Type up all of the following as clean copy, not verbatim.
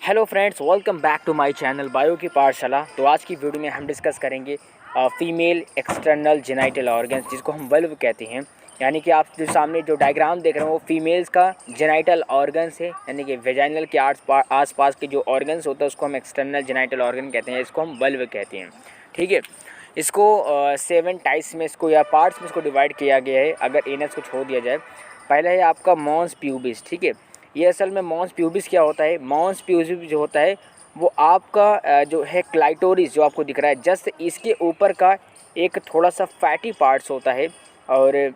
Hello friends, welcome back to my channel bio की पाठशाला। तो आज की वीडियो में हम डिस्कस करेंगे फीमेल एक्सटर्नल जेनाइटल ऑर्गन्स, जिसको हम वल्व कहते हैं। यानी कि आप जो सामने जो डायग्राम देख रहे हो वो फीमेल्स का जेनाइटल ऑर्गन्स है, यानी कि वेजाइनल के आस पास के जो ऑर्गन्स होता है उसको हम एक्सटर्नल जेनाइटल ऑर्गन कहते हैं, इसको हम वल्व कहते हैं। ठीक है, इसको 7 टाइप्स में इसको या पार्ट्स में इसको डिवाइड किया गया है। अगर एनस को छोड़ दिया जाए, पहला है आपका मॉन्स प्यूबिस। ठीक है, ये असल में मॉन्स प्यूबिस क्या होता है? मॉन्स प्यूबिस जो होता है वो आपका जो है क्लाइटोरिस जो आपको दिख रहा है, जस्ट इसके ऊपर का एक थोड़ा सा फैटी पार्ट्स होता है और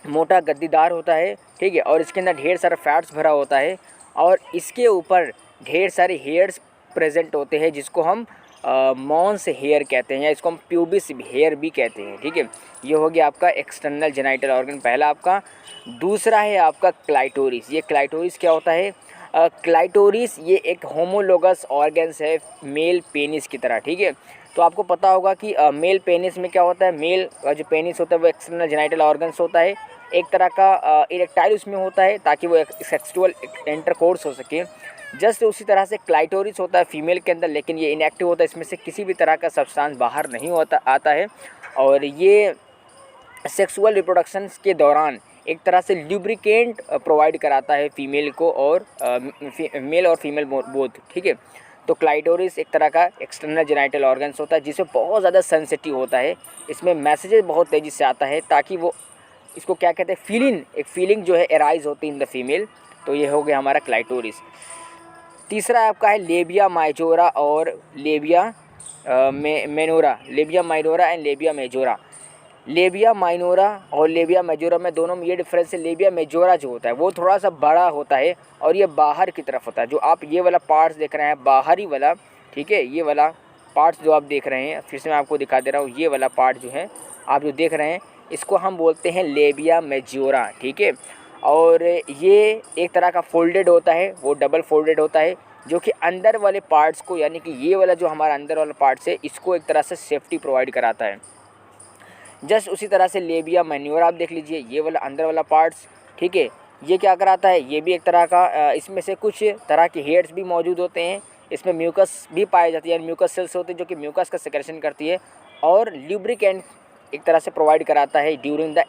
मोटा गद्दीदार होता है। ठीक है, और इसके अंदर ढेर सारा फैट्स भरा होता है और इसके ऊपर ढेर सारे हेयर्स प्रेजेंट होते हैं, जिसको हम मॉन्स हेयर कहते हैं या इसको हम प्यूबिस हेयर भी कहते हैं। ठीक है, ये हो गया आपका एक्सटर्नल जेनाइटल ऑर्गन पहला आपका। दूसरा है आपका क्लाइटोरिस। ये क्लाइटोरिस क्या होता है? क्लाइटोरिस ये एक होमोलोगस ऑर्गन्स है मेल पेनिस की तरह। ठीक है, तो आपको पता होगा कि मेल पेनिस में क्या होता है, मेल जो पेनिस होता है वो एक्सटर्नल जेनाइटल ऑर्गन्स होता है, एक तरह का इरेक्टाइल उसमें होता है ताकि वो सेक्सुअल इंटरकोर्स हो सके। जस्ट उसी तरह से क्लाइटोरिस होता है फीमेल के अंदर, लेकिन ये इनएक्टिव होता है, इसमें से किसी भी तरह का सब्सटेंस बाहर नहीं आता है और ये सेक्सुअल रिप्रोडक्शन के दौरान एक तरह से ल्यूब्रिकेंट प्रोवाइड कराता है फीमेल को और मेल और फीमेल बोथ। ठीक है, तो क्लाइटोरिस एक तरह का एक्सटर्नल जेनाइटल ऑर्गन्स होता है जिसमें बहुत ज़्यादा सेंसिटिव होता है, इसमें मैसेजेस बहुत तेज़ी से आता है ताकि वो इसको क्या कहते हैं, एक फीलिंग जो है एराइज होती है इन द फीमेल। तो ये हो गया हमारा क्लाइटोरिस। तीसरा आपका है लेबिया माइजोरा और लेबिया minora. Labia minora and labia majora. Labia minora और लेबिया मेजोरा में दोनों में ये डिफरेंस है। लेबिया मेजोरा जो होता है वो थोड़ा सा बड़ा होता है और ये बाहर की तरफ होता है। जो आप ये वाला पार्ट्स देख रहे हैं बाहरी वाला, ठीक है, ये वाला पार्ट्स जो आप देख रहे हैं, फिर से मैं आपको दिखा दे रहा हूँ, ये वाला पार्ट जो है आप जो देख रहे हैं इसको हम बोलते हैं लेबिया मेजोरा। ठीक है, और ये एक तरह का फोल्डेड होता है, वो डबल फोल्डेड होता है, जो कि अंदर वाले पार्ट्स को, यानी कि ये वाला जो हमारा अंदर वाला पार्ट्स है इसको एक तरह से सेफ्टी प्रोवाइड कराता है। जस्ट उसी तरह से लेबिया मैन्योर आप देख लीजिए, ये वाला अंदर वाला पार्ट्स। ठीक है, ये क्या कराता है, ये भी एक तरह का इसमें से कुछ तरह के हेयर्स भी मौजूद होते हैं, इसमें म्यूकस भी पाई जाती है, म्यूकस सेल्स होते हैं जो कि म्यूकस का सेक्रेशन करती है और ल्यूब्रिकेंट एक तरह से प्रोवाइड कराता है ड्यूरिंग द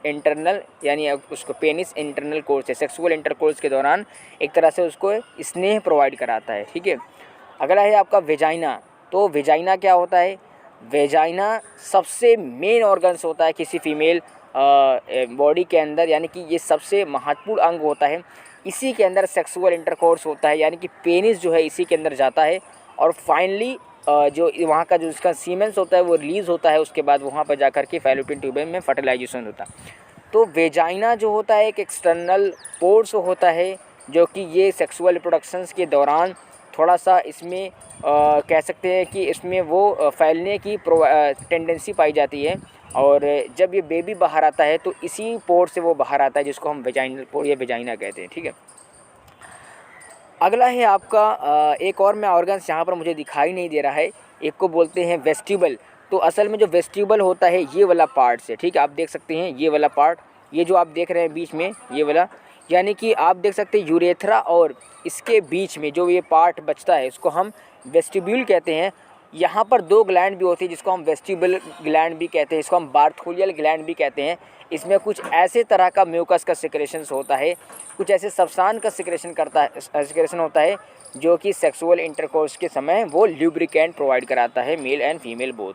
इंटरनल, यानी उसको पेनिस इंटरनल कोर्स है, सेक्सुअल इंटरकोर्स के दौरान एक तरह से उसको स्नेह प्रोवाइड कराता है। ठीक है, अगला है आपका वेजाइना। तो वेजाइना क्या होता है? वेजाइना सबसे मेन ऑर्गन्स होता है किसी फीमेल बॉडी के अंदर, यानी कि ये सबसे महत्वपूर्ण अंग होता है। इसी के अंदर सेक्सुअल इंटरकोर्स होता है, यानी कि पेनिस जो है इसी के अंदर जाता है और फाइनली जो वहाँ का जो इसका सीमेंस होता है वो रिलीज़ होता है, उसके बाद वहाँ पर जाकर के फैलोपियन ट्यूब में फर्टिलाइजेशन होता है। तो वेजाइना जो होता है एक एक्सटर्नल पोर्स होता है जो कि ये सेक्सुअल रिप्रोडक्शंस के दौरान थोड़ा सा इसमें कह सकते हैं कि इसमें वो फैलने की टेंडेंसी पाई जाती है और जब ये बेबी बाहर आता है तो इसी पोर से वो बाहर आता है, जिसको हम वेजाइनल पोर या वेजाइना कहते हैं। ठीक है, अगला है आपका एक और मैं ऑर्गन्स यहाँ पर मुझे दिखाई नहीं दे रहा है, एक को बोलते हैं वेस्टिबल। तो असल में जो वेस्टिबल होता है ये वाला पार्ट से, ठीक है, आप देख सकते हैं ये वाला पार्ट, ये जो आप देख रहे हैं बीच में ये वाला, यानी कि आप देख सकते हैं यूरेथ्रा और इसके बीच में जो ये पार्ट बचता है इसको हम वेस्टिब्यूल कहते हैं। यहाँ पर 2 ग्लैंड भी होती है जिसको हम वेस्टिबल ग्लैंड भी कहते हैं, इसको हम बार्थोलियल ग्लैंड भी कहते हैं। इसमें कुछ ऐसे तरह का म्यूकस का सिक्रेशन होता है, कुछ ऐसे सब्सटेंस का सिक्रेशन होता है जो कि सेक्सुअल इंटरकोर्स के समय वो ल्यूब्रिकेंट प्रोवाइड कराता है मेल एंड फीमेल बोथ।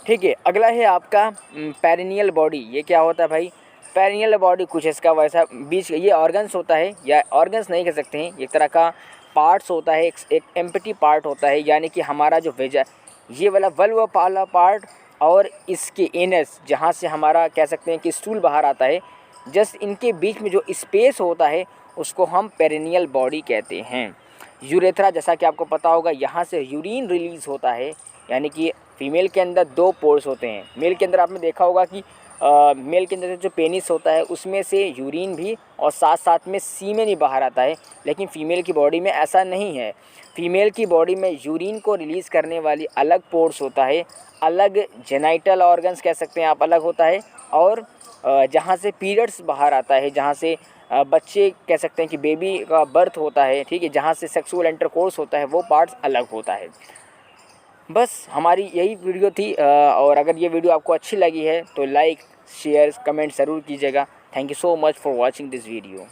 ठीक है, अगला है आपका पेरिनियल बॉडी। ये क्या होता है भाई? पेरिनियल बॉडी कुछ इसका वैसा बीच ये ऑर्गन्स होता है, या ऑर्गन्स नहीं कह सकते हैं, एक तरह का पार्ट्स होता है, एक एम्प्टी पार्ट होता है, यानी कि हमारा जो ये वाला वल्व वाला पार्ट और इसके एनस जहाँ से हमारा कह सकते हैं कि स्टूल बाहर आता है, जस्ट इनके बीच में जो स्पेस होता है उसको हम पेरिनियल बॉडी कहते हैं। यूरेथ्रा, जैसा कि आपको पता होगा, यहाँ से यूरिन रिलीज़ होता है, यानी कि फीमेल के अंदर 2 पोर्स होते हैं। मेल के अंदर आपने देखा होगा कि मेल के अंदर जो पेनिस होता है उसमें से यूरिन भी और साथ साथ में सीमेन ही बाहर आता है, लेकिन फ़ीमेल की बॉडी में ऐसा नहीं है। फ़ीमेल की बॉडी में यूरिन को रिलीज़ करने वाली अलग पोर्स होता है, अलग जेनाइटल ऑर्गन्स कह सकते हैं आप अलग होता है, और जहाँ से पीरियड्स बाहर आता है, जहाँ से बच्चे कह सकते हैं कि बेबी का बर्थ होता है, ठीक है, जहाँ से सेक्सुअल इंटरकोर्स होता है वो पार्ट्स अलग होता है। बस हमारी यही वीडियो थी, और अगर ये वीडियो आपको अच्छी लगी है तो लाइक शेयर कमेंट ज़रूर कीजिएगा। Thank you so much for watching this video.